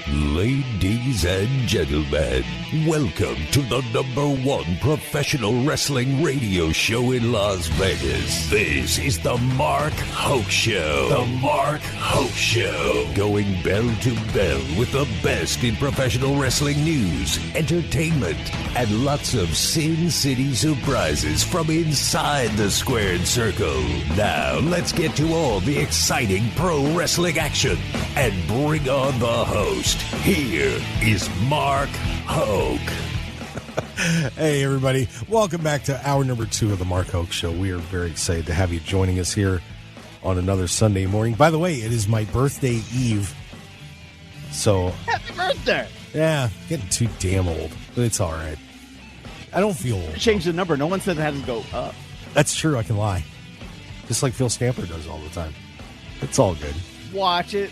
Ladies and gentlemen, welcome to the #1 professional wrestling radio show in Las Vegas. This is the Mark Hoke Show. The Mark Hoke Show. Going bell to bell with the best in professional wrestling news, entertainment, and lots of Sin City surprises from inside the squared circle. Now, let's get to all the exciting pro wrestling action and bring on the host. Here is Mark Hoke. Hey, everybody. Welcome back to hour number 2 of the Mark Hoke Show. We are very excited to have you joining us here on another Sunday morning. By the way, it is my birthday eve. So, happy birthday. Yeah, getting too damn old. But it's all right. I don't feel old. Change the number. No one said it had to go up. That's true. I can lie. Just like Phil Stamper does all the time. It's all good. Watch it.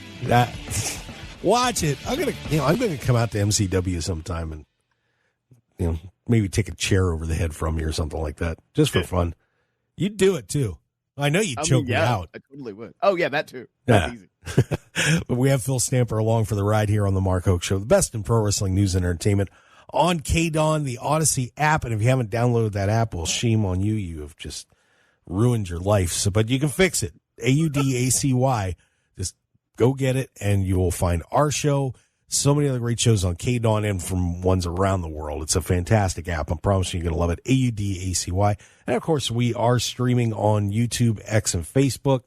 Watch it. I'm gonna come out to MCW sometime and maybe take a chair over the head from you or something like that, just for fun. You'd do it too. I know you'd choke me out. I totally would. Oh yeah, that too. That's easy. But we have Phil Stamper along for the ride here on the Mark Hoke Show, the best in pro wrestling news and entertainment on KDAWN, the Odyssey app. And if you haven't downloaded that app, well, shame on you. You have just ruined your life. So, but you can fix it. AUDACY. Just go get it, and you will find our show, so many other great shows on KDAWN and from ones around the world. It's a fantastic app. I promise you're going to love it. AUDACY. And, of course, we are streaming on YouTube, X, and Facebook.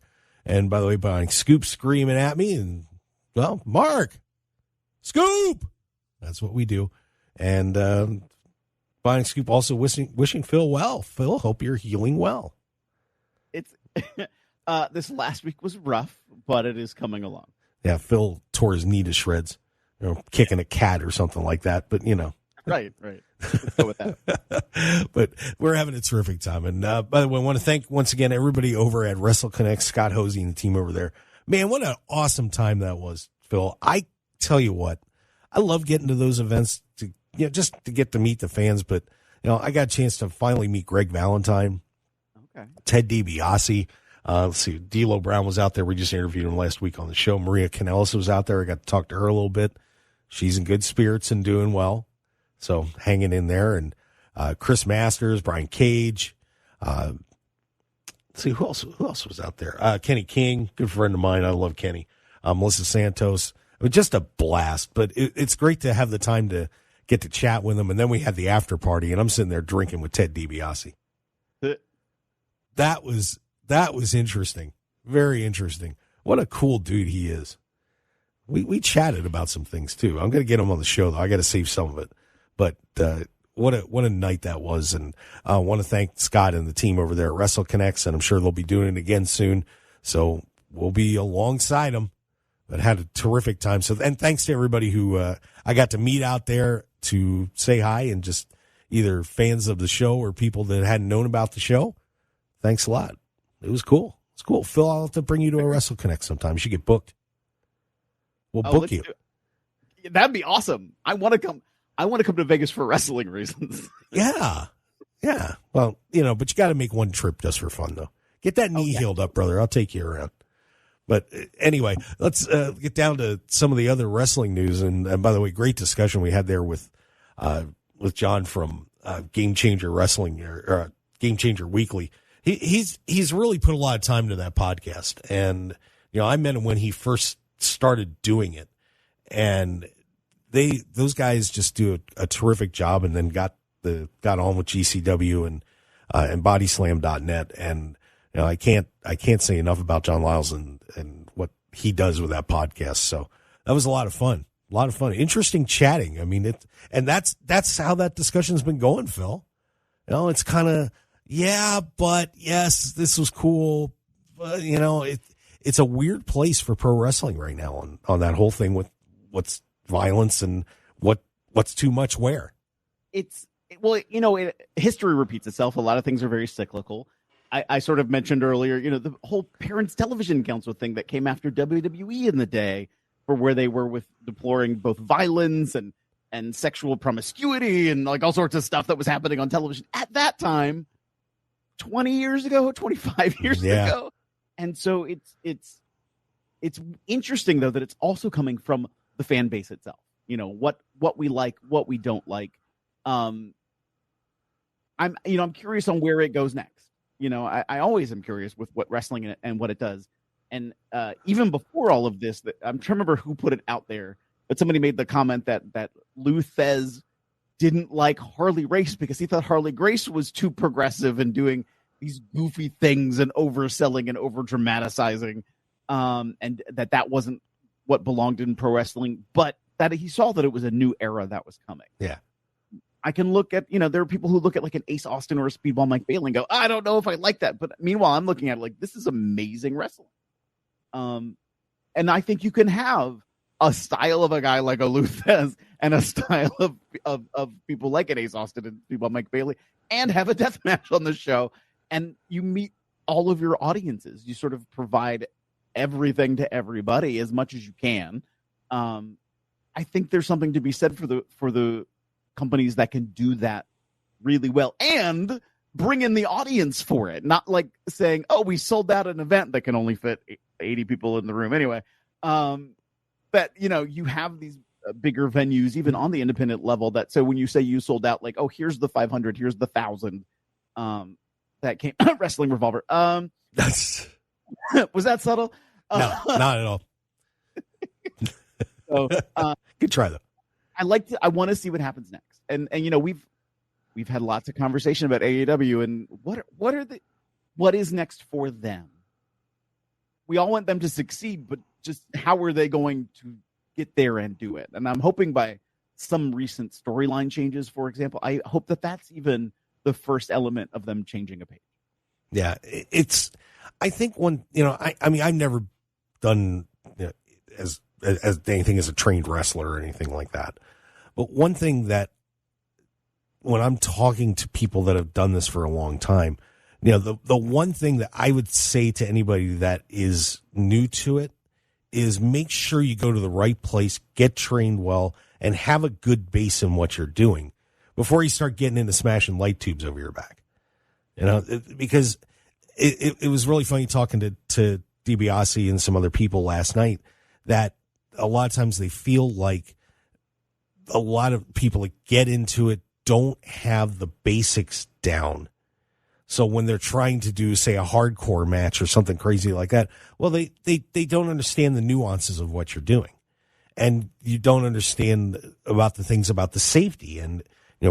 And, by the way, buying Scoop screaming at me. And, well, Mark, Scoop! That's what we do. And buying Scoop also wishing Phil well. Phil, hope you're healing well. It's this last week was rough, but it is coming along. Yeah, Phil tore his knee to shreds, kicking a cat or something like that. But, Right. Let's go with that. But we're having a terrific time. And, by the way, I want to thank once again everybody over at Wrestle Connect, Scott Hosey and the team over there. Man, what an awesome time that was, Phil. I tell you what, I love getting to those events to just to get to meet the fans. But, I got a chance to finally meet Greg Valentine, okay, Ted DiBiase. Let's see, D'Lo Brown was out there. We just interviewed him last week on the show. Maria Kanellis was out there. I got to talk to her a little bit. She's in good spirits and doing well. So hanging in there. And Chris Masters, Brian Cage. Let's see, who else was out there? Kenny King, good friend of mine. I love Kenny. Melissa Santos. I mean, just a blast. But it's great to have the time to get to chat with them. And then we had the after party, and I'm sitting there drinking with Ted DiBiase. That was interesting. Very interesting. What a cool dude he is. We chatted about some things too. I'm going to get him on the show though. I got to save some of it. But what a night that was. And I want to thank Scott and the team over there at Wrestle Connects, and I'm sure they'll be doing it again soon. So we'll be alongside them. But had a terrific time. So, and thanks to everybody who I got to meet out there to say hi, and just either fans of the show or people that hadn't known about the show. Thanks a lot. It was cool. It's cool. Phil, I'll have to bring you to a Wrestle Connect sometime. You should get booked. We'll book you. That'd be awesome. I want to come to Vegas for wrestling reasons. Yeah. Well, but you got to make one trip just for fun, though. Get that knee healed up, brother. I'll take you around. But anyway, let's get down to some of the other wrestling news. And by the way, great discussion we had there with John from Game Changer Wrestling or Game Changer Weekly. He's really put a lot of time into that podcast. And, I met him when he first started doing it. And those guys just do a terrific job, and then got on with GCW and bodyslam.net. And, I can't say enough about John Lyles and what he does with that podcast. So that was a lot of fun. Interesting chatting. I mean, that's how that discussion's been going, Phil. It's kind of, yeah, but yes, this was cool. But, it's a weird place for pro wrestling right now on that whole thing with what's violence and what's too much where. History repeats itself. A lot of things are very cyclical. I sort of mentioned earlier, the whole Parents Television Council thing that came after WWE in the day, for where they were with deploring both violence and sexual promiscuity and like all sorts of stuff that was happening on television at that time, 20 years ago, 25 years ago. And so it's interesting, though, that it's also coming from the fan base itself. You know, what we like, what we don't like. I'm curious on where it goes next. You know, I always am curious with what wrestling and what it does. And even before all of this, I'm trying to remember who put it out there, but somebody made the comment that Lou Thez didn't like Harley Race because he thought Harley Grace was too progressive and doing these goofy things and overselling and over dramatizing, and that wasn't what belonged in pro wrestling, but that he saw that it was a new era that was coming. Yeah. I can look at, there are people who look at like an Ace Austin or a Speedball Mike Bailey and go, I don't know if I like that. But meanwhile, I'm looking at it like, this is amazing wrestling. And I think you can have a style of a guy like a Lou Thez and a style of people like an Ace Austin and Speedball Mike Bailey and have a death match on the show. And you meet all of your audiences. You sort of provide everything to everybody as much as you can. I think there's something to be said for the companies that can do that really well and bring in the audience for it. Not like saying, oh, we sold out an event that can only fit 80 people in the room anyway. But, you have these bigger venues, even on the independent level, that so when you say you sold out, like, oh, here's the 500, here's the 1,000 that came Wrestling Revolver. That's was that subtle? No, not at all. So, good try though. I want to see what happens next. And we've had lots of conversation about AEW and what is next for them. We all want them to succeed, but just how are they going to get there and do it? And I'm hoping by some recent storyline changes, for example, I hope that that's even the first element of them changing a page. Yeah, I think I mean, I've never done as anything as a trained wrestler or anything like that. But one thing that when I'm talking to people that have done this for a long time, the one thing that I would say to anybody that is new to it is make sure you go to the right place, get trained well, and have a good base in what you're doing before you start getting into smashing light tubes over your back. Because it was really funny talking to DiBiase and some other people last night that a lot of times they feel like a lot of people that get into it don't have the basics down. So when they're trying to do, say, a hardcore match or something crazy like that, well, they don't understand the nuances of what you're doing. And you don't understand about the things about the safety and,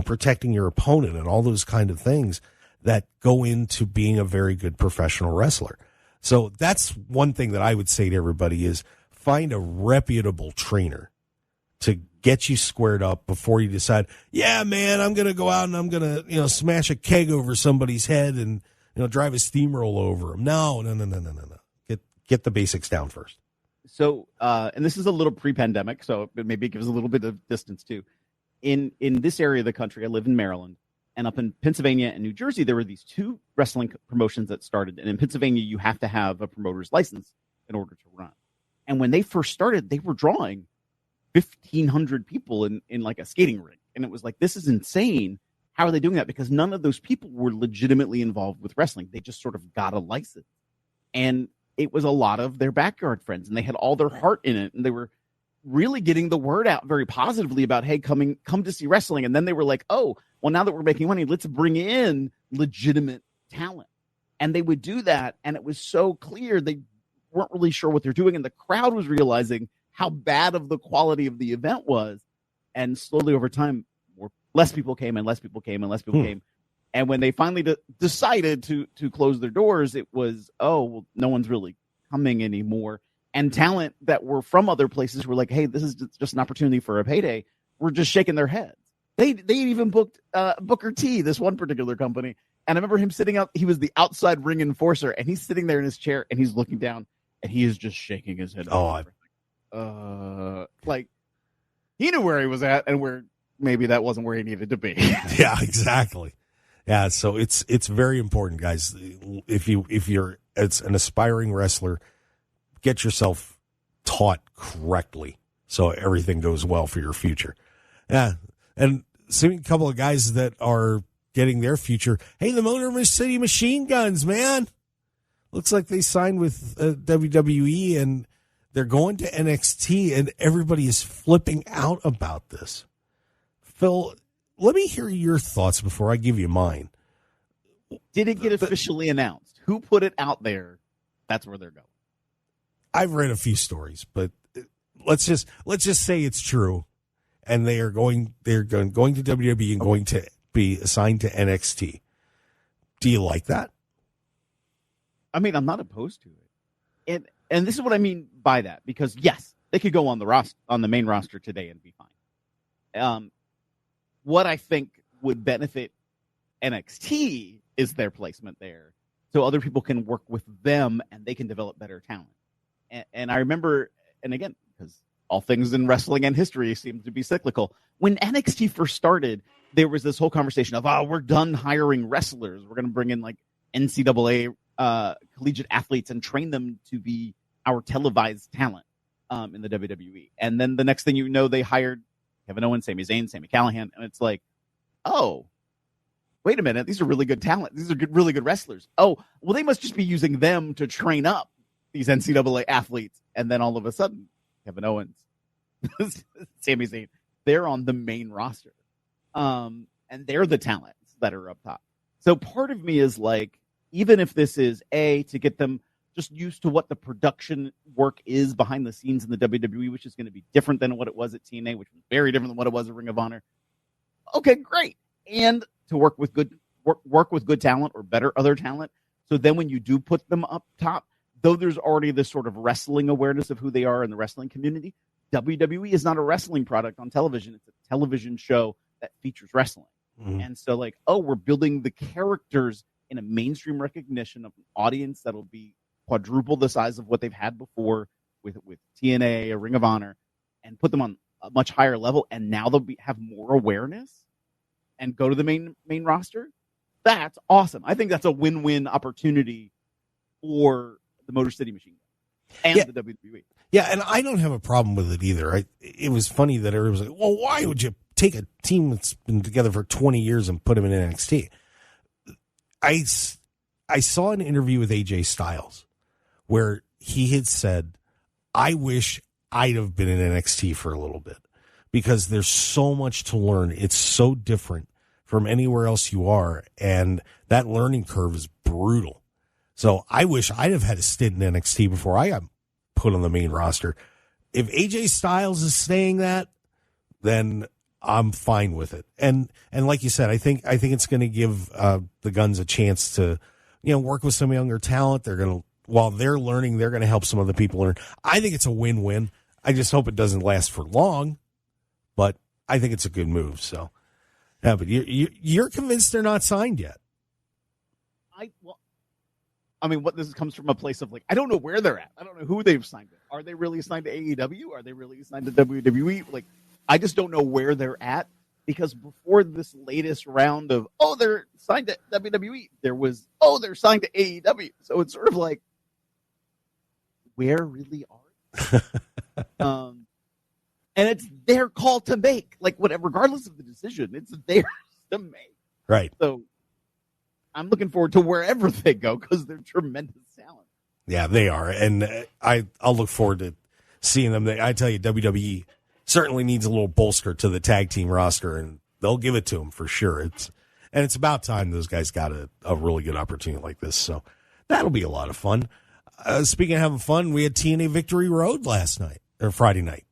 protecting your opponent and all those kind of things that go into being a very good professional wrestler. So that's one thing that I would say to everybody is find a reputable trainer to get you squared up before you decide, yeah, man, I'm going to go out and I'm going to, smash a keg over somebody's head and, drive a steamroll over them. No. Get the basics down first. So, and this is a little pre-pandemic, so maybe it gives a little bit of distance too. In this area of the country, I live in Maryland, and up in Pennsylvania and New Jersey, there were these two wrestling promotions that started. And in Pennsylvania, you have to have a promoter's license in order to run. And when they first started, they were drawing 1,500 people in like a skating rink. And it was like, this is insane. How are they doing that? Because none of those people were legitimately involved with wrestling. They just sort of got a license. And it was a lot of their backyard friends, and they had all their heart in it. And they were really getting the word out very positively about, hey, come to see wrestling. And then they were like, oh, well, now that we're making money, let's bring in legitimate talent. And they would do that. And it was so clear they weren't really sure what they're doing. And the crowd was realizing how bad of the quality of the event was. And slowly over time, less people came and less people came and less people came. And when they finally decided to close their doors, it was, oh, well, no one's really coming anymore. And talent that were from other places were like, hey, this is just an opportunity for a payday. We're just shaking their heads. They even booked Booker T, this one particular company. And I remember him sitting up. He was the outside ring enforcer, and he's sitting there in his chair, and he's looking down, and he is just shaking his head. Like he knew where he was at, and where maybe that wasn't where he needed to be. Yeah, exactly. Yeah, so it's very important, guys. If you're an aspiring wrestler, get yourself taught correctly so everything goes well for your future. Yeah, and seeing a couple of guys that are getting their future. Hey, the Motor City Machine Guns, man. Looks like they signed with WWE, and They're going to NXT, and everybody is flipping out about this. Phil, let me hear your thoughts before I give you mine. Did it get officially announced? Who put it out there? That's where they're going. I've read a few stories, but let's just say it's true, and they're going to WWE and going to be assigned to NXT. Do you like that? I mean, I'm not opposed to it, and this is what I mean by that, because yes, they could go on the main roster today and be fine. What I think would benefit NXT is their placement there, so other people can work with them and they can develop better talent. And I remember, and again, because all things in wrestling and history seem to be cyclical, when NXT first started, there was this whole conversation of, we're done hiring wrestlers. We're going to bring in like NCAA collegiate athletes and train them to be our televised talent in the WWE. And then the next thing you know, they hired Kevin Owens, Sami Zayn, Sami Callihan, and it's like, oh, wait a minute, these are really good talent. These are really good wrestlers. Oh, well, they must just be using them to train up these NCAA athletes. And then all of a sudden, Kevin Owens, Sami Zayn, they're on the main roster. And they're the talents that are up top. So part of me is like, even if this is to get them just used to what the production work is behind the scenes in the WWE, which is going to be different than what it was at TNA, which was very different than what it was at Ring of Honor. Okay, great. And to work with good talent or better other talent. So then when you do put them up top, though there's already this sort of wrestling awareness of who they are in the wrestling community, WWE is not a wrestling product on television. It's a television show that features wrestling. Mm-hmm. And so like, we're building the characters in a mainstream recognition of an audience that'll be quadruple the size of what they've had before with TNA or Ring of Honor, and put them on a much higher level. And now they'll have more awareness and go to the main roster. That's awesome. I think that's a win-win opportunity for the Motor City Machine and the WWE. Yeah, and I don't have a problem with it either. It was funny that everyone was like, well, why would you take a team that's been together for 20 years and put them in NXT? I saw an interview with AJ Styles where he had said, I wish I'd have been in NXT for a little bit because there's so much to learn. It's so different from anywhere else you are, and that learning curve is brutal. So I wish I'd have had a stint in NXT before I got put on the main roster. If AJ Styles is saying that, then I'm fine with it. And like you said, I think it's going to give the Guns a chance to, work with some younger talent. They're going to, while they're learning, they're going to help some other people learn. I think it's a win-win. I just hope it doesn't last for long, but I think it's a good move. So, yeah, but you're convinced they're not signed yet. What this comes from a place of like, I don't know where they're at. I don't know who they've signed with. Are they really signed to AEW? Are they really signed to WWE? Like, I just don't know where they're at, because before this latest round of, they're signed to WWE, there was, they're signed to AEW. So it's sort of like, where really are they? And it's their call to make. Like, whatever, regardless of the decision, it's theirs to make. Right. So I'm looking forward to wherever they go because they're tremendous talent. Yeah, they are. And I'll look forward to seeing them. I tell you, WWE certainly needs a little bolster to the tag team roster, and they'll give it to them for sure. It's about time those guys got a really good opportunity like this. So that'll be a lot of fun. Speaking of having fun, we had TNA Victory Road Friday night.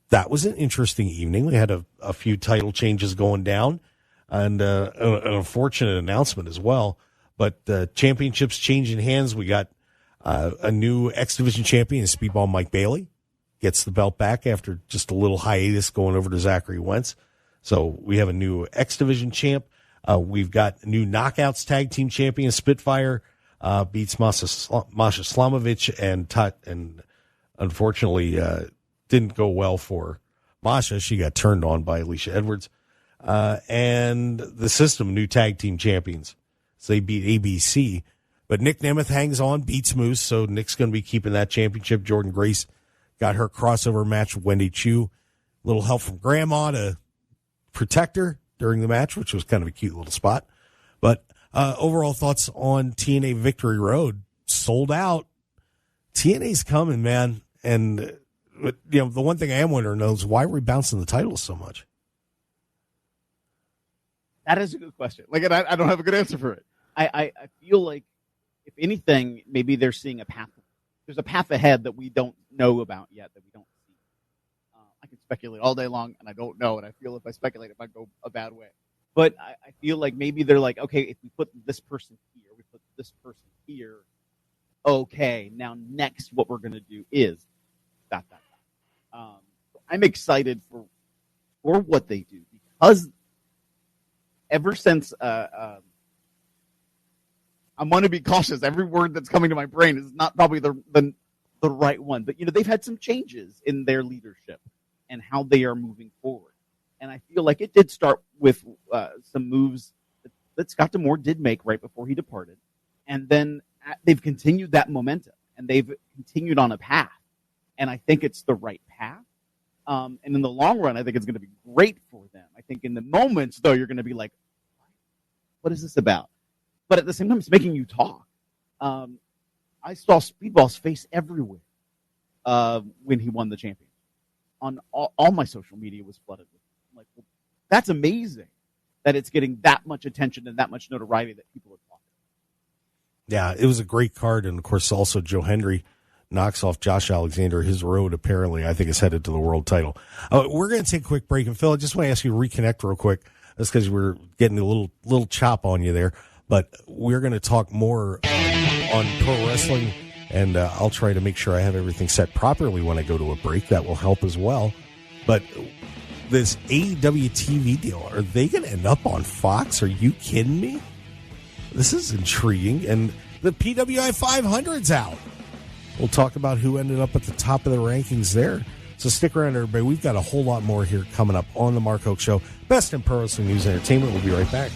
That was an interesting evening. We had a few title changes going down and an unfortunate announcement as well. But championships changing hands. We got a new X Division champion, Speedball Mike Bailey. Gets the belt back after just a little hiatus going over to Zachary Wentz. So we have a new X Division champ. We've got new Knockouts tag team champion. Spitfire beats Masha Slamovich and unfortunately didn't go well for Masha. She got turned on by Alicia Edwards. And the System, new tag team champions. So they beat ABC. But Nick Nemeth hangs on, beats Moose. So Nick's going to be keeping that championship. Jordan Grace got her crossover match with Wendy Chu. A little help from Grandma to protect her during the match, which was kind of a cute little spot. But overall thoughts on TNA Victory Road. Sold out. TNA's coming, man. And the one thing I am wondering is why are we bouncing the titles so much? That is a good question. Like, and I don't have a good answer for it. I feel like, if anything, maybe they're seeing a path. There's a path ahead that we don't know about yet, that we don't see. I can speculate all day long, and I don't know. And I feel if I speculate, it might go a bad way. But I feel like maybe they're like, okay, if we put this person here, we put this person here. Okay, now next, what we're going to do is that. I'm excited for what they do, because ever since I want to be cautious. Every word that's coming to my brain is not probably the right one. But they've had some changes in their leadership and how they are moving forward. And I feel like it did start with some moves that Scott D'Amore did make right before he departed, and then they've continued that momentum, and they've continued on a path. And I think it's the right path. And in the long run, I think it's going to be great for them. I think in the moments, though, you're going to be like, what is this about? But at the same time, it's making you talk. I saw Speedball's face everywhere when he won the championship. On all my social media was flooded with it. I'm like, well, that's amazing that it's getting that much attention and that much notoriety that people are talking. Yeah, it was a great card. And, of course, also Joe Hendry knocks off Josh Alexander. His road, apparently, I think, is headed to the world title. We're going to take a quick break. And, Phil, I just want to ask you to reconnect real quick. That's because we're getting a little chop on you there. But we're going to talk more on pro wrestling, and I'll try to make sure I have everything set properly when I go to a break. That will help as well. But this AEW TV deal, are they going to end up on Fox? Are you kidding me? This is intriguing. And the PWI 500's out. We'll talk about who ended up at the top of the rankings there. So stick around, everybody. We've got a whole lot more here coming up on the Mark Hoke Show. Best in pro wrestling news and entertainment. We'll be right back.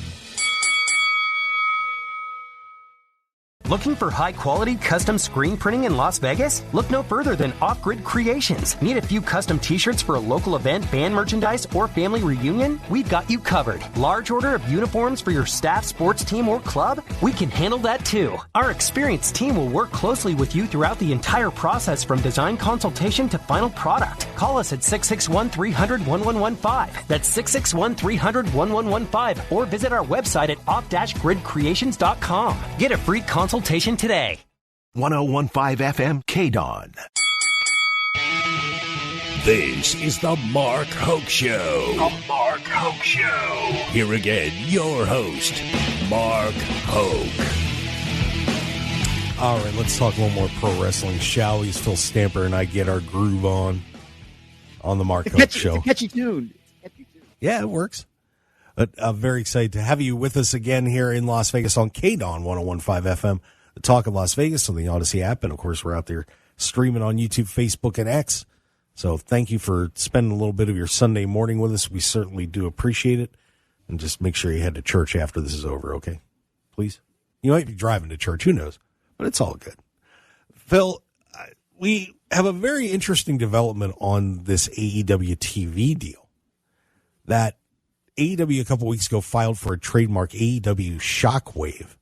Looking for high-quality custom screen printing in Las Vegas? Look no further than Off Grid Creations. Need a few custom t-shirts for a local event, band merchandise, or family reunion? We've got you covered. Large order of uniforms for your staff, sports team, or club? We can handle that too. Our experienced team will work closely with you throughout the entire process, from design consultation to final product. Call us at 661-300-1115. That's 661-300-1115, or visit our website at off-gridcreations.com. Get a free consultation today. 101.5 FM KDAWN. This is the Mark Hoke Show. The Mark Hoke Show. Here again, your host, Mark Hoke. All right, let's talk a little more pro wrestling, shall we? Phil Stamper and I get our groove on the Mark Hoke Show. It's a catchy tune. Yeah, it works. But I'm very excited to have you with us again here in Las Vegas on KDAWN 101.5 FM, the Talk of Las Vegas on the Odyssey app. And, of course, we're out there streaming on YouTube, Facebook, and X. So thank you for spending a little bit of your Sunday morning with us. We certainly do appreciate it. And just make sure you head to church after this is over, okay? Please. You might be driving to church. Who knows? But it's all good. Phil, we have a very interesting development on this AEW TV deal. That AEW a couple weeks ago filed for a trademark, AEW Shockwave.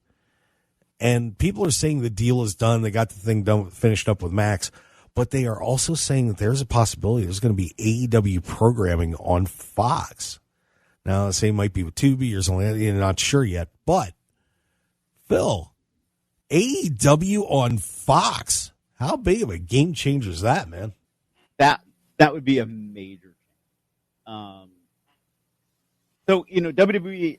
And people are saying the deal is done. They got the thing done, finished up with Max. But they are also saying that there's a possibility there's going to be AEW programming on Fox. Now, the same might be with Tubi or something. You're not sure yet. But, Phil, AEW on Fox. How big of a game changer is that, man? That would be a major change. So, WWE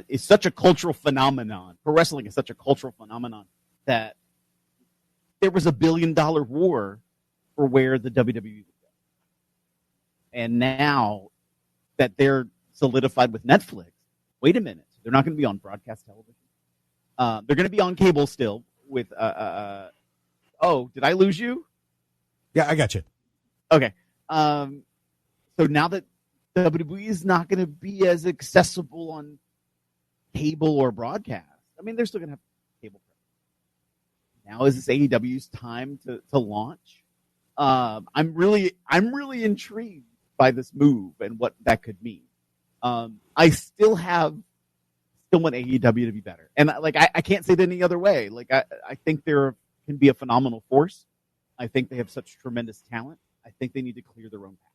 is such a cultural phenomenon. Pro wrestling is such a cultural phenomenon that there was $1 billion war for where the WWE would go. And now that they're solidified with Netflix, wait a minute. They're not going to be on broadcast television. They're going to be on cable still with, oh, did I lose you? Yeah, I got you. Okay. So now that WWE is not going to be as accessible on cable or broadcast. I mean, they're still going to have cable. Now is this AEW's time to launch? I'm really intrigued by this move and what that could mean. I still want AEW to be better, and I can't say it any other way. Like I think there can be a phenomenal force I think they have such tremendous talent. I think they need to clear their own path.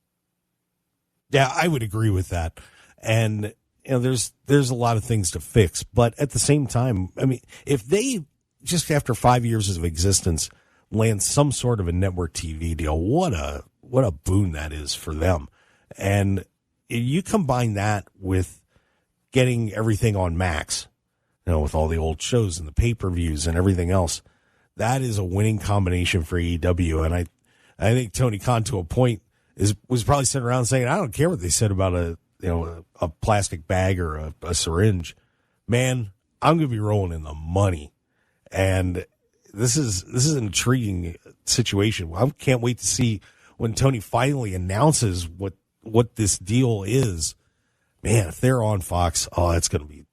Yeah, I would agree with that. And there's a lot of things to fix, but at the same time, I mean, if they just after 5 years of existence land some sort of a network TV deal, what a boon that is for them. And you combine that with getting everything on Max, with all the old shows and the pay-per-views and everything else, that is a winning combination for AEW. And I think Tony Khan, to a point, was probably sitting around saying, I don't care what they said about a plastic bag or a syringe. Man, I'm going to be rolling in the money. And this is an intriguing situation. I can't wait to see when Tony finally announces what this deal is. Man, if they're on Fox, it's going to be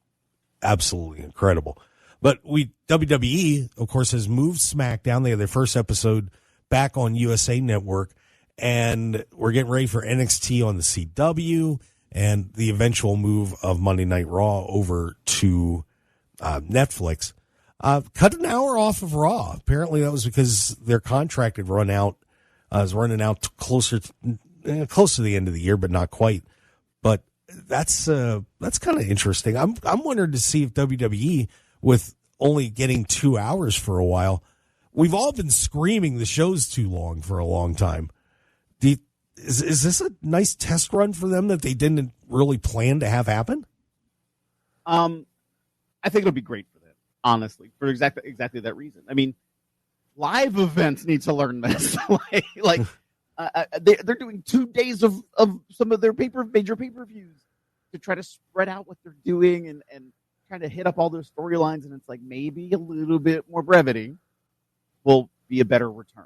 absolutely incredible. But WWE, of course, has moved SmackDown. They had their first episode back on USA Network, and we're getting ready for NXT on the CW and the eventual move of Monday Night Raw over to Netflix. Cut an hour off of Raw. Apparently that was because their contract had run out. Was running out close to the end of the year, but not quite. But that's kind of interesting. I'm wondering to see if WWE, with only getting 2 hours for a while, we've all been screaming the show's too long for a long time. Is this a nice test run for them that they didn't really plan to have happen? I think it'll be great for them, honestly, for exactly that reason. I mean, live events need to learn this. They're doing 2 days of some of their major pay-per-views to try to spread out what they're doing and trying to hit up all their storylines. And it's like maybe a little bit more brevity will be a better return.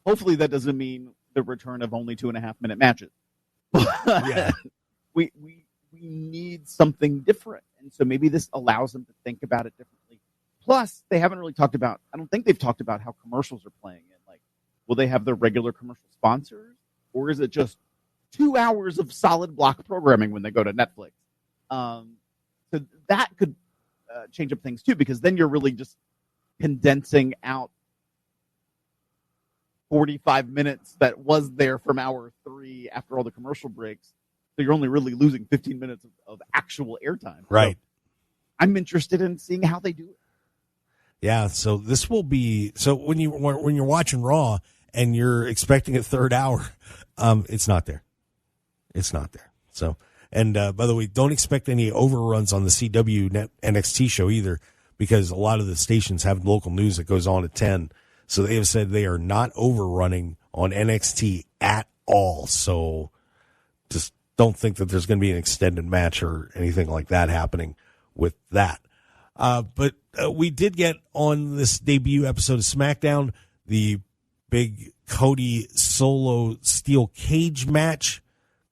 Hopefully that doesn't mean the return of only 2.5-minute matches. Yeah. We need something different. And so maybe this allows them to think about it differently. Plus, they haven't really talked about, I don't think they've talked about how commercials are playing in. Like, will they have their regular commercial sponsors? Or is it just 2 hours of solid block programming when they go to Netflix? So that could change up things too, because then you're really just condensing out 45 minutes that was there from hour 3 after all the commercial breaks. So you're only really losing 15 minutes of actual airtime. Right. So I'm interested in seeing how they do it. Yeah. So this will be, so when you're watching Raw and you're expecting a third hour, it's not there. It's not there. So, and by the way, don't expect any overruns on the CW NXT show either, because a lot of the stations have local news that goes on at 10. So they have said they are not overrunning on NXT at all. So just don't think that there's going to be an extended match or anything like that happening with that. But we did get on this debut episode of SmackDown the big Cody solo steel cage match.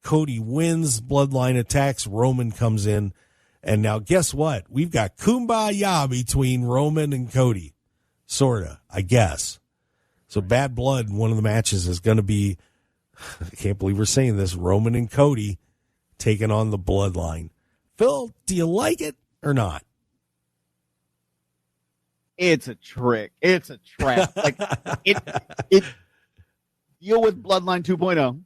Cody wins, Bloodline attacks, Roman comes in, and now guess what? We've got kumbaya between Roman and Cody. Sorta, I guess. So Bad Blood, one of the matches is going to be, I can't believe we're saying this, Roman and Cody taking on the Bloodline. Phil, do you like it or not? It's a trick. It's a trap. Like it deal with Bloodline 2.0,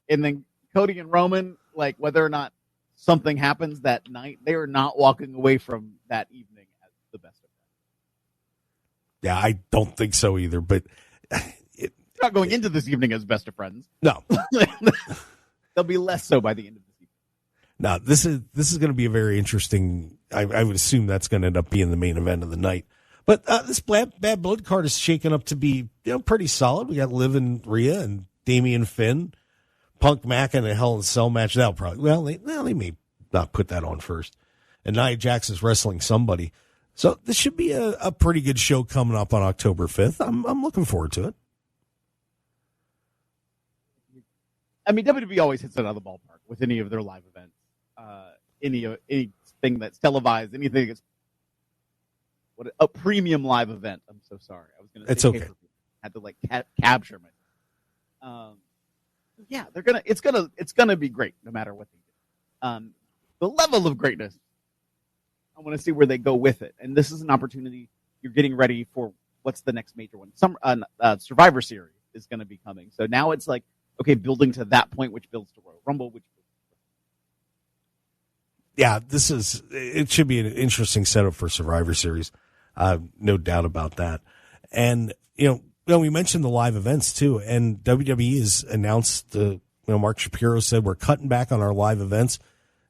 and then Cody and Roman, like whether or not something happens that night, they are not walking away from that evening as the best of friends. Yeah, I don't think so either, but not going into this evening as best of friends. No. They'll be less so by the end of this evening. Now, this is going to be a very interesting, I would assume that's going to end up being the main event of the night. But this Bad Blood card is shaking up to be pretty solid. We got Liv and Rhea and Damian Finn, Punk Mac in a Hell in a Cell match. That'll probably, they may not put that on first. And Nia Jax is wrestling somebody. So this should be a pretty good show coming up on October 5th. I'm looking forward to it. I mean, WWE always hits it out of the ballpark with any of their live events. Anything that's televised, anything that's a premium live event. I'm so sorry. I was going to say it's okay. Had to capture myself. Yeah, it's gonna be great no matter what they do. The level of greatness, I want to see where they go with it. And this is an opportunity. You're getting ready for what's the next major one? Survivor Series is going to be coming. So now it's like, okay, building to that point, which builds to Royal Rumble, which yeah, it should be an interesting setup for Survivor Series. No doubt about that. And, we mentioned the live events too, and WWE has announced, Mark Shapiro said we're cutting back on our live events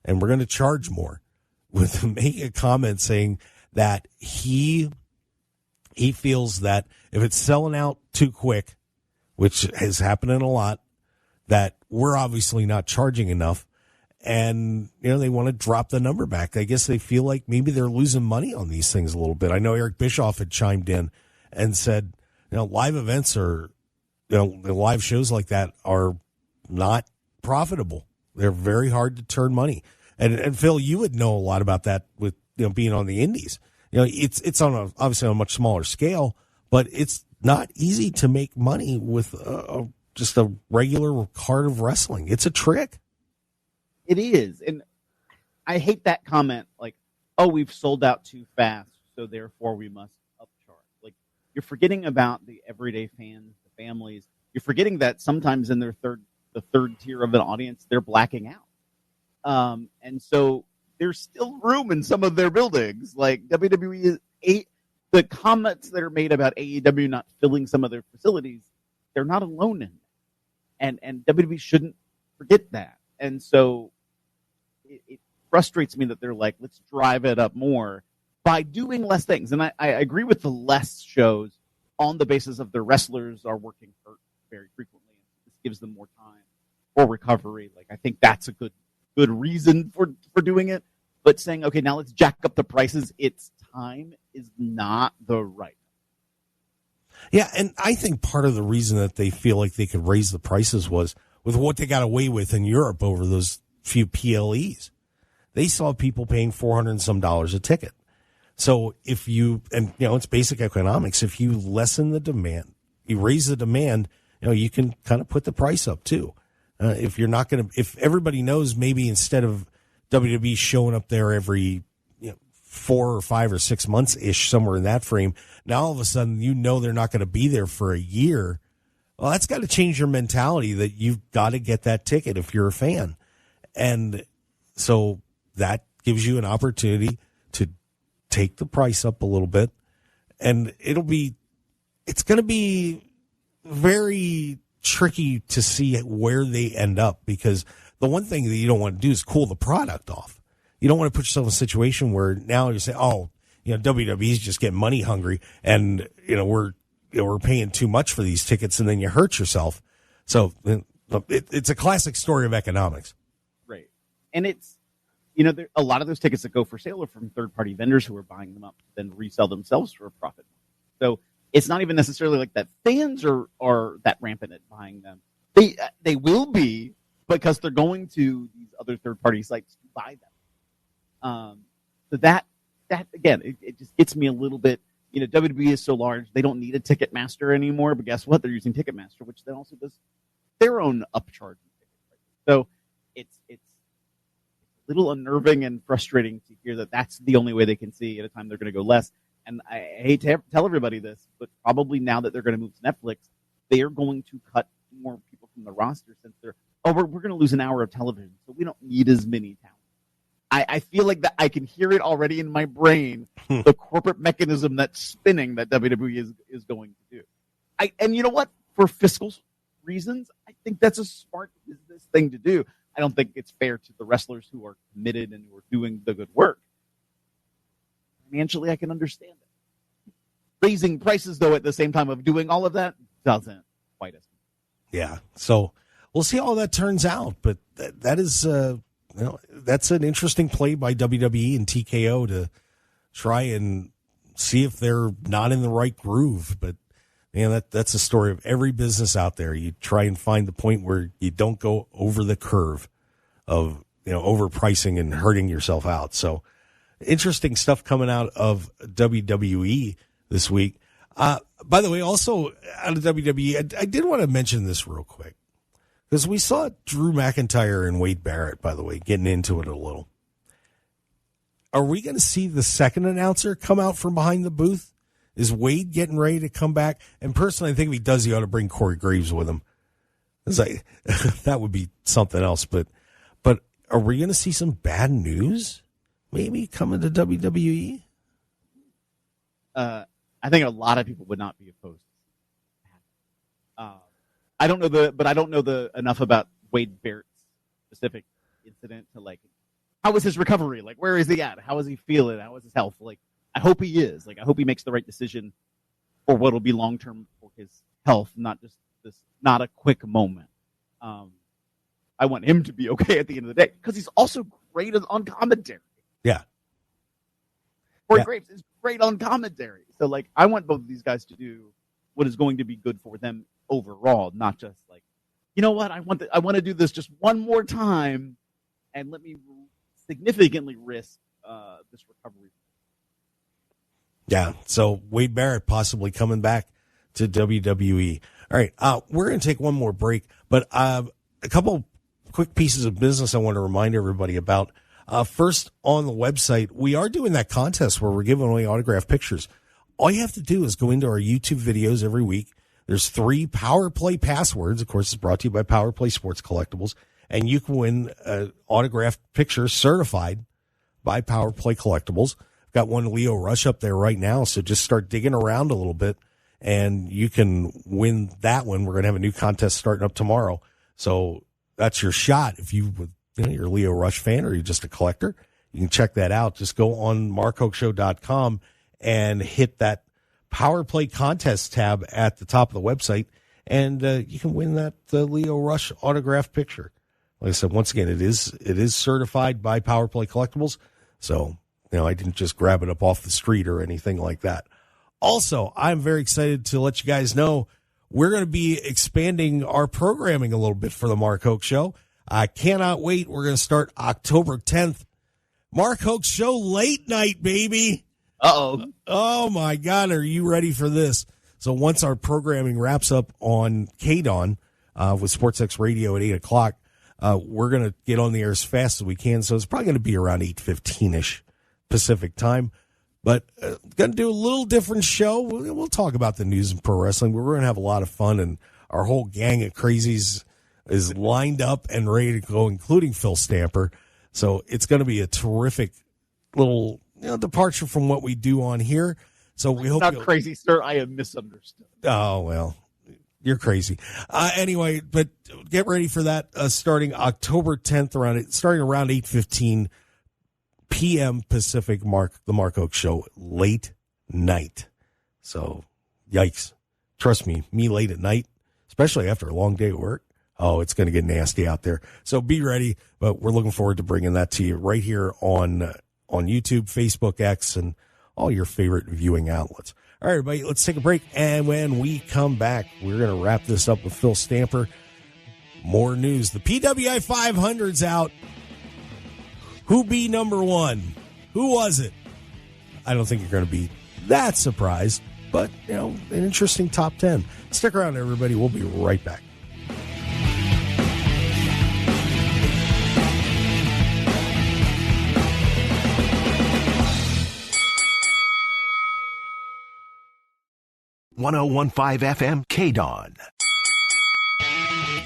and we're going to charge more, with making a comment saying that he feels that if it's selling out too quick, which has happened a lot, that we're obviously not charging enough. And, they want to drop the number back. I guess they feel like maybe they're losing money on these things a little bit. I know Eric Bischoff had chimed in and said, live events are, the live shows like that are not profitable. They're very hard to turn money. And Phil, you would know a lot about that with, being on the indies. It's on obviously on a much smaller scale, but it's not easy to make money with just a regular card of wrestling. It's a trick. It is. And I hate that comment like, oh, we've sold out too fast, so therefore we must upcharge. Like, you're forgetting about the everyday fans, the families. You're forgetting that sometimes in the third tier of an audience, they're blacking out. And so there's still room in some of their buildings. Like WWE the comments that are made about AEW not filling some of their facilities, they're not alone in that. And WWE shouldn't forget that. And so it frustrates me that they're like, let's drive it up more by doing less things. And I agree with the less shows on the basis of their wrestlers are working hurt very frequently. This gives them more time for recovery. Like, I think that's a good reason for doing it. But saying, okay, now let's jack up the prices, it's time, is not the right. Yeah, and I think part of the reason that they feel like they could raise the prices was with what they got away with in Europe over those few PLEs. They saw people paying $400 and some a ticket. So if it's basic economics. If you lessen the demand, you raise the demand, you can kind of put the price up too. If everybody knows, maybe instead of WWE showing up there every 4 or 5 or 6 months ish, somewhere in that frame, now all of a sudden they're not going to be there for a year. Well, that's got to change your mentality that you've got to get that ticket if you're a fan. And so that gives you an opportunity to take the price up a little bit. And it's going to be very tricky to see where they end up, because the one thing that you don't want to do is cool the product off. You don't want to put yourself in a situation where now you say, WWE's just getting money hungry and, we're paying too much for these tickets, and then you hurt yourself. So it's a classic story of economics. Right. And it's, a lot of those tickets that go for sale are from third-party vendors who are buying them up, then resell themselves for a profit. So it's not even necessarily like that fans are that rampant at buying them. They will be, because they're going to these other third-party sites to buy them. So that again, it just gets me a little bit. WWE is so large, they don't need a Ticketmaster anymore. But guess what? They're using Ticketmaster, which then also does their own upcharge. So it's a little unnerving and frustrating to hear that that's the only way they can see at a time they're going to go less. And I hate to tell everybody this, but probably now that they're going to move to Netflix, they are going to cut more people from the roster, since we're going to lose an hour of television, so we don't need as many talent. I feel like that I can hear it already in my brain, the corporate mechanism that's spinning that WWE is going to do. And you know what? For fiscal reasons, I think that's a smart business thing to do. I don't think it's fair to the wrestlers who are committed and who are doing the good work. Financially, I can understand it. Raising prices, though, at the same time of doing all of that, doesn't quite as much. Yeah. So we'll see how that turns out. But that is, that's an interesting play by WWE and TKO to try and see if they're not in the right groove. But that's a story of every business out there. You try and find the point where you don't go over the curve of, overpricing and hurting yourself out. So interesting stuff coming out of WWE this week. By the way, also out of WWE, I did want to mention this real quick, because we saw Drew McIntyre and Wade Barrett, by the way, getting into it a little. Are we going to see the second announcer come out from behind the booth Is Wade getting ready to come back? And personally, I think if he does, he ought to bring Corey Graves with him. It's like, that would be something else. But are we going to see some bad news maybe coming to WWE? I think a lot of people would not be opposed. I don't know enough about Wade Barrett's specific incident to like, how was his recovery? Like, where is he at? How is he feeling? How is his health? Like, I hope he is. Like, I hope he makes the right decision for what will be long term for his health, not just this, not a quick moment. I want him to be okay at the end of the day because he's also great on commentary. Yeah. Corey Graves is great on commentary. So, like, I want both of these guys to do what is going to be good for them overall, not just like, you know what, I want to do this just one more time and let me significantly risk this recovery. Yeah, so Wade Barrett possibly coming back to WWE. All right, we're going to take one more break, but a couple quick pieces of business I want to remind everybody about. First, on the website, we are doing that contest where we're giving away autographed pictures. All you have to do is go into our YouTube videos every week. There's 3 Power Play passwords. Of course, it's brought to you by Power Play Sports Collectibles. And you can win an autographed picture certified by Power Play Collectibles. Got one Leo Rush up there right now, so just start digging around a little bit, and you can win that one. We're going to have a new contest starting up tomorrow. So that's your shot. If you're a Leo Rush fan or you're just a collector, you can check that out. Just go on markhokeshow.com and hit that Power Play Contest tab at the top of the website, and you can win that Leo Rush autographed picture. Like I said, once again, it is certified by Power Play Collectibles, so I didn't just grab it up off the street or anything like that. Also, I'm very excited to let you guys know we're going to be expanding our programming a little bit for the Mark Hoke Show. I cannot wait. We're going to start October 10th. Mark Hoke Show late night, baby. Uh-oh. Oh, my God. Are you ready for this? So once our programming wraps up on KDAWN with SportsX Radio at 8 o'clock, we're going to get on the air as fast as we can. So it's probably going to be around 8:15-ish Pacific time. But going to do a little different show. We'll talk about the news and pro wrestling. We're going to have a lot of fun, and our whole gang of crazies is lined up and ready to go, including Phil Stamper. So it's going to be a terrific little departure from what we do on here. So we hope not crazy, sir. I am misunderstood. Oh, well, you're crazy. Anyway, but get ready for that starting October 10th, starting around 8:15 p.m. Pacific, the Mark Hoke Show, late night. So, yikes. Trust me late at night, especially after a long day at work. Oh, it's going to get nasty out there. So be ready, but we're looking forward to bringing that to you right here on YouTube, Facebook, X, and all your favorite viewing outlets. All right, everybody, let's take a break. And when we come back, we're going to wrap this up with Phil Stamper. More news. The PWI 500's out. Who be number one? Who was it? I don't think you're going to be that surprised, but, an interesting top 10. Stick around, everybody. We'll be right back. .15 FM KDAWN.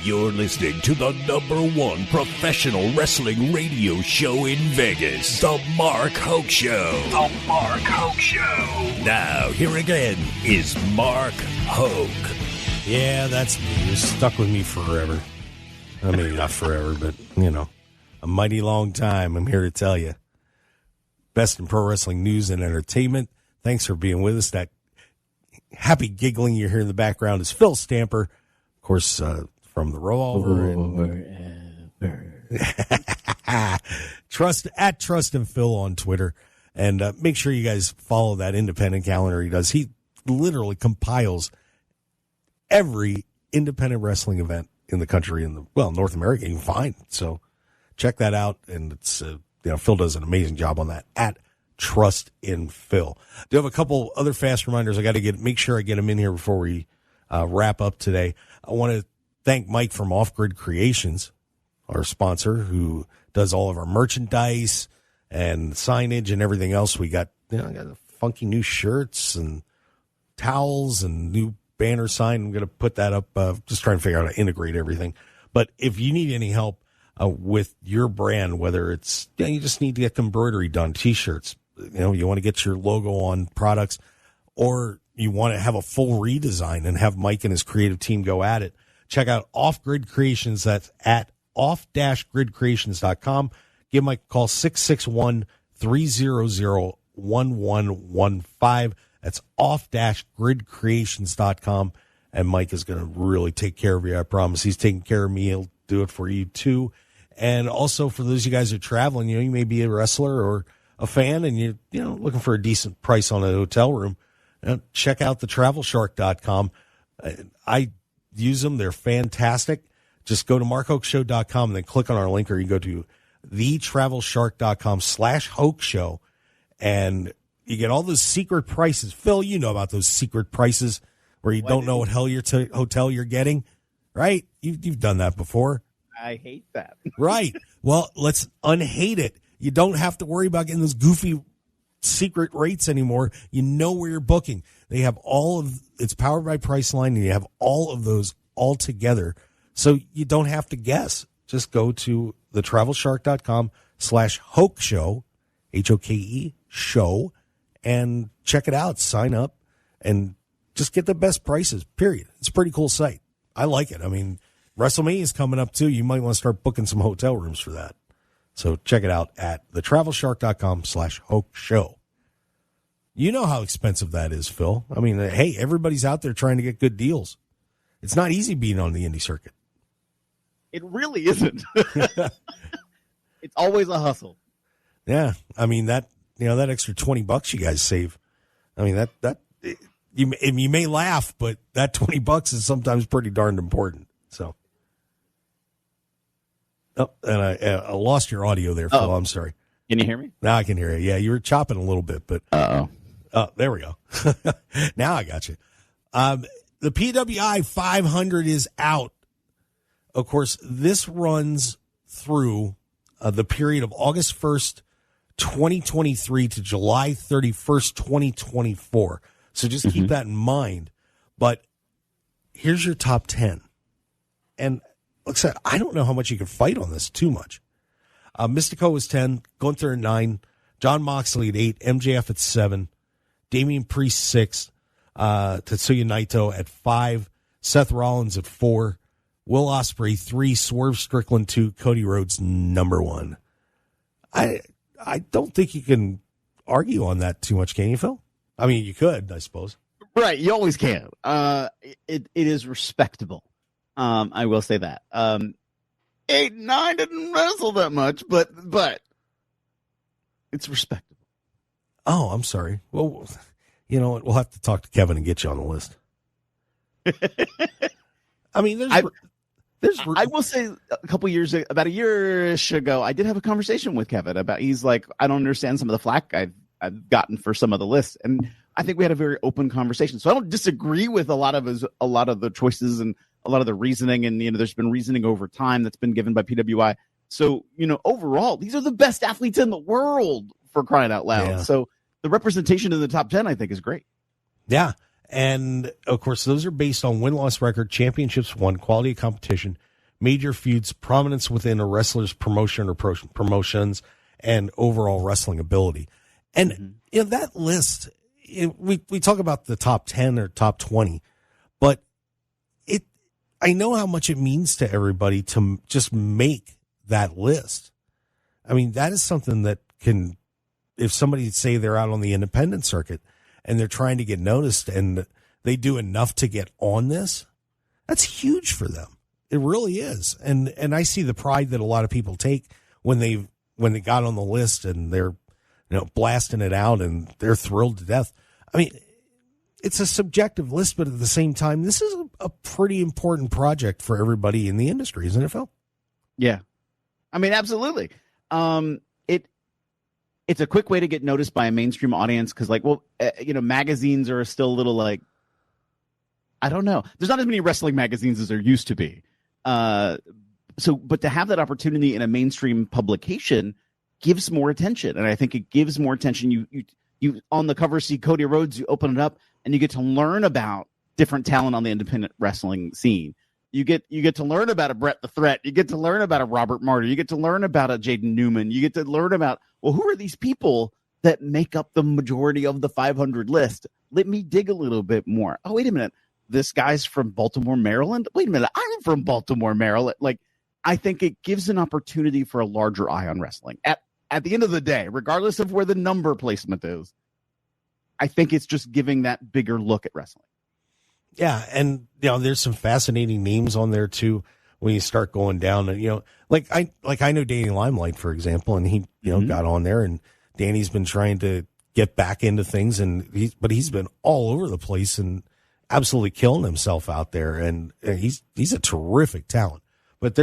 You're listening to the #1 professional wrestling radio show in Vegas, The Mark Hoke Show. The Mark Hoke Show. Now, here again is Mark Hoke. Yeah, that's me. You're stuck with me forever. I mean, not forever, but, a mighty long time. I'm here to tell you. Best in pro wrestling news and entertainment. Thanks for being with us. That happy giggling you hear in the background is Phil Stamper, of course, from the Revolver. Trust and Phil on Twitter. And make sure you guys follow that independent calendar he does. He literally compiles every independent wrestling event in the country, North America you can find. So check that out. And it's, Phil does an amazing job on that at Trust in Phil. Do have a couple other fast reminders I got to make sure I get them in here before we wrap up today. I want to thank Mike from Off Grid Creations, our sponsor, who does all of our merchandise and signage and everything else. We got, got funky new shirts and towels and new banner sign. I'm going to put that up. Just trying to figure out how to integrate everything. But if you need any help with your brand, whether it's, you just need to get embroidery done, T-shirts, you want to get your logo on products, or you want to have a full redesign and have Mike and his creative team go at it, check out Off Grid Creations. That's at off-gridcreations.com. Give Mike a call, 661-300-1115. That's off-gridcreations.com. And Mike is going to really take care of you. I promise. He's taking care of me. He'll do it for you too. And also for those of you guys who are traveling, you may be a wrestler or a fan and you're, looking for a decent price on a hotel room. Check out the travelshark.com. I use them. They're fantastic. Just go to markhokeshow.com and then click on our link, or you go to thetravelshark.com/Hoke Show, and you get all those secret prices. Phil, you know about those secret prices where you don't know what hotel you're getting, right? You've done that before. I hate that. Right. Well, let's unhate it. You don't have to worry about getting those goofy secret rates anymore. You know where you're booking. They have it's powered by Priceline, and you have all of those all together. So you don't have to guess. Just go to thetravelshark.com/Hoke Show, HOKE show, and check it out. Sign up and just get the best prices, period. It's a pretty cool site. I like it. I mean, WrestleMania is coming up too. You might want to start booking some hotel rooms for that. So check it out at thetravelshark.com/Hoke Show. You know how expensive that is, Phil. I mean, hey, everybody's out there trying to get good deals. It's not easy being on the indie circuit. It really isn't. It's always a hustle. Yeah. I mean, that extra $20 you guys save. I mean, you may laugh, but that $20 is sometimes pretty darned important. So. Oh, and I lost your audio there, Phil. I'm sorry. Can you hear me? Now I can hear you. Yeah, you were chopping a little bit, but. Oh, there we go. Now I got you. The PWI 500 is out. Of course, this runs through the period of August 1st, 2023 to July 31st, 2024. So just keep that in mind. But here's your top 10. And like I said, I don't know how much you can fight on this too much. Mystico was 10, Gunther at 9, John Moxley at 8, MJF at 7, Damian Priest 6, Tetsuya Naito at 5, Seth Rollins at 4, Will Ospreay 3, Swerve Strickland 2, Cody Rhodes number 1. I don't think you can argue on that too much, can you, Phil? I mean, you could, I suppose. Right, you always can. It is respectable. I will say that. 8-9 didn't wrestle that much, but it's respectable. Oh, I'm sorry. Well, you know what? We'll have to talk to Kevin and get you on the list. I mean, I will say about a year-ish ago, I did have a conversation with Kevin about, he's like, I don't understand some of the flack I've gotten for some of the lists. And I think we had a very open conversation. So I don't disagree with a lot of the choices and a lot of the reasoning. And, there's been reasoning over time that's been given by PWI. So, overall, these are the best athletes in the world, for crying out loud. Yeah. So the representation in the top 10, I think, is great. Yeah. And, of course, those are based on win-loss record, championships won, quality of competition, major feuds, prominence within a wrestler's promotion or promotions, and overall wrestling ability. And that list, we talk about the top 10 or top 20, but I know how much it means to everybody to just make that list. I mean, that is something that can, if somebody say they're out on the independent circuit and they're trying to get noticed and they do enough to get on this, that's huge for them. It really is. And I see the pride that a lot of people take when they got on the list and they're, blasting it out and they're thrilled to death. I mean, it's a subjective list, but at the same time, this is a pretty important project for everybody in the industry, isn't it, Phil? Yeah. I mean, absolutely. It's a quick way to get noticed by a mainstream audience because, magazines are still a little I don't know. There's not as many wrestling magazines as there used to be. But to have that opportunity in a mainstream publication gives more attention, and I think it gives more attention. You You on the cover see Cody Rhodes, you open it up and you get to learn about different talent on the independent wrestling scene. You get to learn about a Bret the Threat. You get to learn about a Robert Martyr. You get to learn about a Jaden Newman. You get to learn about, well, who are these people that make up the majority of the 500 list? Let me dig a little bit more. Oh, wait a minute. This guy's from Baltimore, Maryland. Wait a minute. I'm from Baltimore, Maryland. Like, I think it gives an opportunity for a larger eye on wrestling. At the end of the day, regardless of where the number placement is, I think it's just giving that bigger look at wrestling. Yeah, and there's some fascinating names on there too when you start going down. And I know Danny Limelight, for example, and he got on there, and Danny's been trying to get back into things, and he's been all over the place and absolutely killing himself out there, and he's a terrific talent. But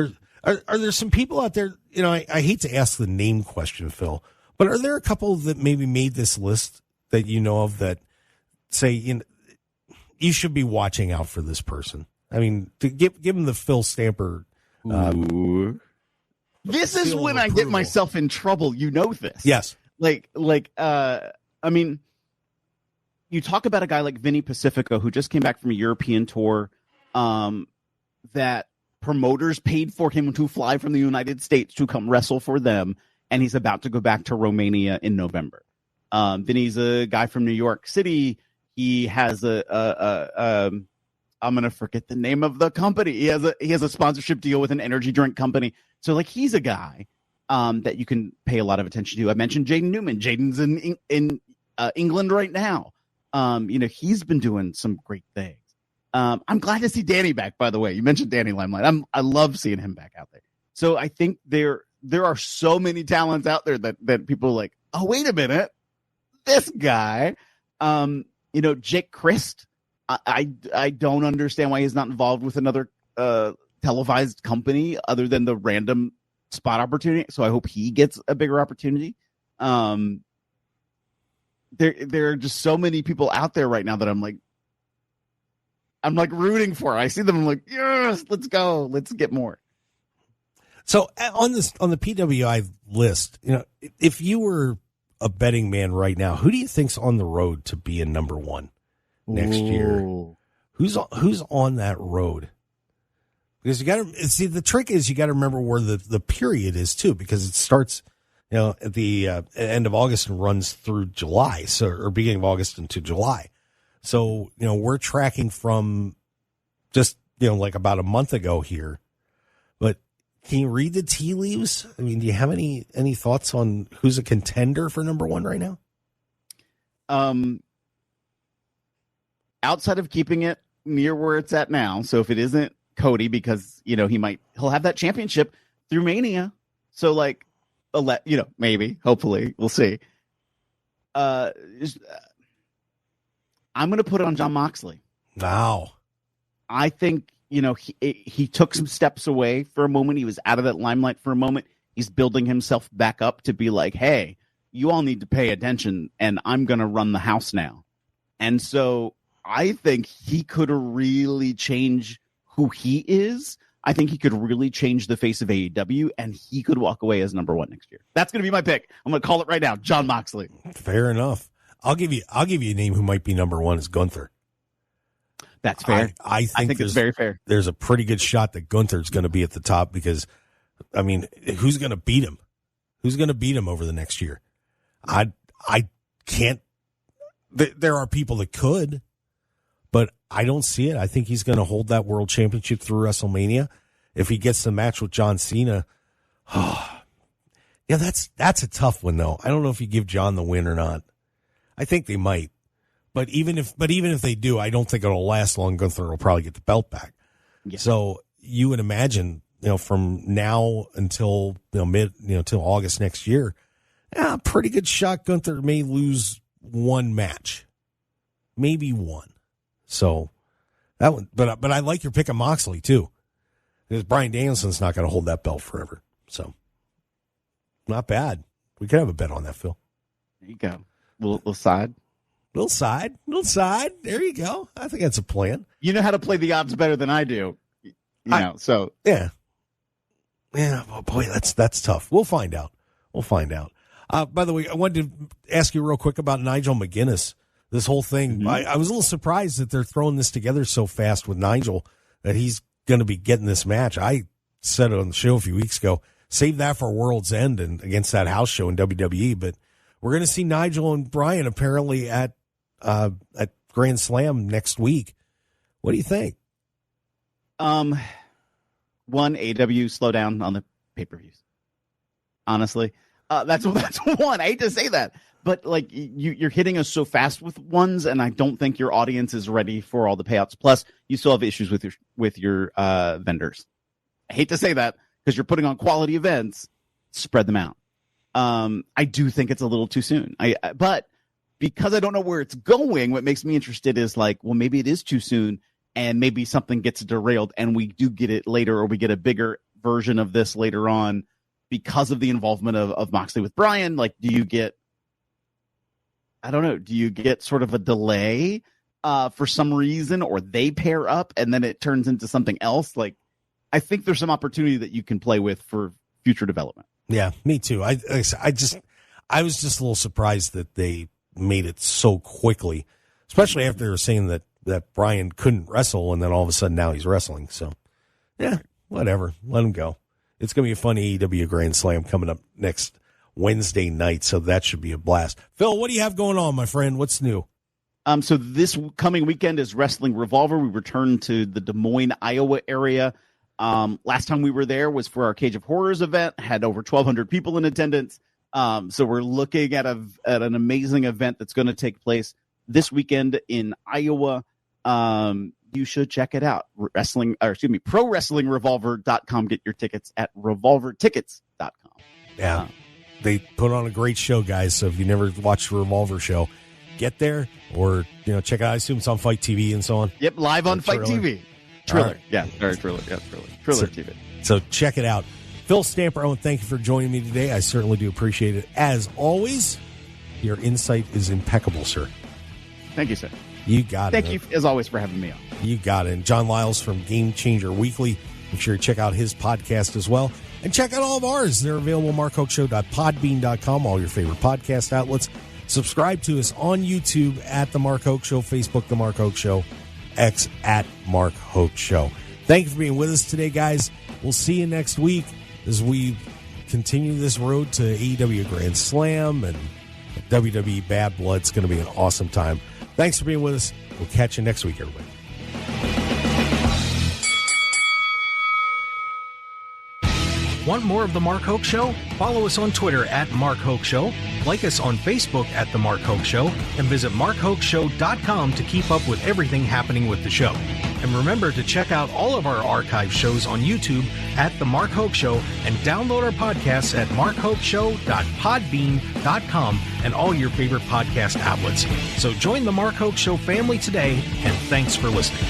are there some people out there? I hate to ask the name question, Phil, but are there a couple that maybe made this list that you know of that say you should be watching out for this person? I mean, to give him the Phil Stamper. This is when I get myself in trouble. You know this. Yes. I mean, you talk about a guy like Vinny Pacifico who just came back from a European tour, that promoters paid for him to fly from the United States to come wrestle for them, and he's about to go back to Romania in November. Vinny's a guy from New York City. He has I'm going to forget the name of the company. He has a sponsorship deal with an energy drink company. So like, he's a guy that you can pay a lot of attention to. I mentioned Jaden Newman. Jaden's in England right now. He's been doing some great things. I'm glad to see Danny back, by the way. You mentioned Danny Limelight. I love seeing him back out there. So I think there are so many talents out there that people are like, oh, wait a minute, this guy. Jake Christ, I don't understand why he's not involved with another televised company other than the random spot opportunity. So I hope he gets a bigger opportunity. There are just so many people out there right now that I'm like rooting for. I see them, I'm like, yes, let's go, let's get more. So on the PWI list, if you were a betting man right now, who do you think's on the road to be a number one next year? Who's on that road? Because you got to see, the trick is you got to remember where the period is too, because it starts at the end of August and runs through July, or beginning of August into July. So we're tracking from just like about a month ago here. But can you read the tea leaves? I mean, do you have any thoughts on who's a contender for number one right now? Outside of keeping it near where it's at now. So if it isn't Cody, because he'll have that championship through Mania. So like, maybe, hopefully, we'll see. I'm going to put it on Jon Moxley. Wow. I think, he took some steps away for a moment. He was out of that limelight for a moment. He's building himself back up to be like, hey, you all need to pay attention, and I'm going to run the house now. And so I think he could really change who he is. I think he could really change the face of AEW, and he could walk away as number one next year. That's going to be my pick. I'm going to call it right now, Jon Moxley. Fair enough. I'll give you a name who might be number one is Gunther. That's fair. I think it's very fair. There's a pretty good shot that Gunther's going to be at the top because, I mean, who's going to beat him? Who's going to beat him over the next year? I can't. There are people that could, but I don't see it. I think he's going to hold that world championship through WrestleMania. If he gets the match with John Cena, yeah, that's a tough one though. I don't know if you give John the win or not. I think they might. But even if they do, I don't think it'll last long. Gunther will probably get the belt back. Yeah. So you would imagine, from now until till August next year, pretty good shot. Gunther may lose one match, maybe one. So that one, but I like your pick of Moxley too, because Bryan Danielson's not going to hold that belt forever. So not bad. We could have a bet on that, Phil. There you go. Little side. Little side. There you go. I think that's a plan. You know how to play the odds better than I do. So yeah. Oh boy, that's tough. We'll find out. By the way, I wanted to ask you real quick about Nigel McGuinness. This whole thing, Mm-hmm. I was a little surprised that they're throwing this together so fast with Nigel, that he's going to be getting this match. I said it on the show a few weeks ago, save that for World's End and against that house show in WWE. But we're going to see Nigel and Bryan apparently at Grand Slam next week. What do you think? One, AEW slow down on the pay-per-views. Honestly, that's one. I hate to say that, but like you're hitting us so fast with ones, and I don't think your audience is ready for all the payouts. Plus, you still have issues with your vendors. I hate to say that because you're putting on quality events. Spread them out. I do think it's a little too soon. But because I don't know where it's going, what makes me interested is like, well, maybe it is too soon, and maybe something gets derailed, and we do get it later, or we get a bigger version of this later on because of the involvement of Moxley with Bryan. Like, do you get sort of a delay for some reason, or they pair up and then it turns into something else? Like, I think there's some opportunity that you can play with for future development. Yeah, me too. I was just a little surprised that they made it so quickly, especially after they were saying that Bryan couldn't wrestle, and then all of a sudden now he's wrestling. So, yeah, whatever. Let him go. It's going to be a fun AEW Grand Slam coming up next Wednesday night, so that should be a blast. Phil, what do you have going on, my friend? What's new? So this coming weekend is Wrestling Revolver. We return to the Des Moines, Iowa area. Last time we were there was for our Cage of Horrors event, had over 1,200 people in attendance. So we're looking at an amazing event that's going to take place this weekend in Iowa. You should check it out. ProWrestlingRevolver.com. Get your tickets at revolvertickets.com. Yeah. They put on a great show, guys. So if you never watched the Revolver show, get there or, check it out. I assume it's on Fight TV and so on. Yep. Live on Fight TV. Triller. Right. Yeah. Or Triller. Yeah. Triller TV. So check it out. Phil Stamper, Owen, thank you for joining me today. I certainly do appreciate it. As always, your insight is impeccable, sir. Thank you, sir. You got it. Thank you, as always, for having me on. You got it. And John Lyles from Game Changer Weekly. Make sure you check out his podcast as well. And check out all of ours. They're available at markhokeshow.podbean.com, all your favorite podcast outlets. Subscribe to us on YouTube at The Mark Hoke Show, Facebook, The Mark Hoke Show, X at Mark Hoke Show. Thank you for being with us today, guys. We'll see you next week as we continue this road to AEW Grand Slam and WWE Bad Blood. It's going to be an awesome time. Thanks for being with us. We'll catch you next week, everybody. Want more of The Mark Hoke Show? Follow us on Twitter at Mark Hoke Show, like us on Facebook at The Mark Hoke Show, and visit markhokeshow.com to keep up with everything happening with the show. And remember to check out all of our archive shows on YouTube at The Mark Hoke Show and download our podcasts at markhokeshow.podbean.com and all your favorite podcast outlets. So join The Mark Hoke Show family today, and thanks for listening.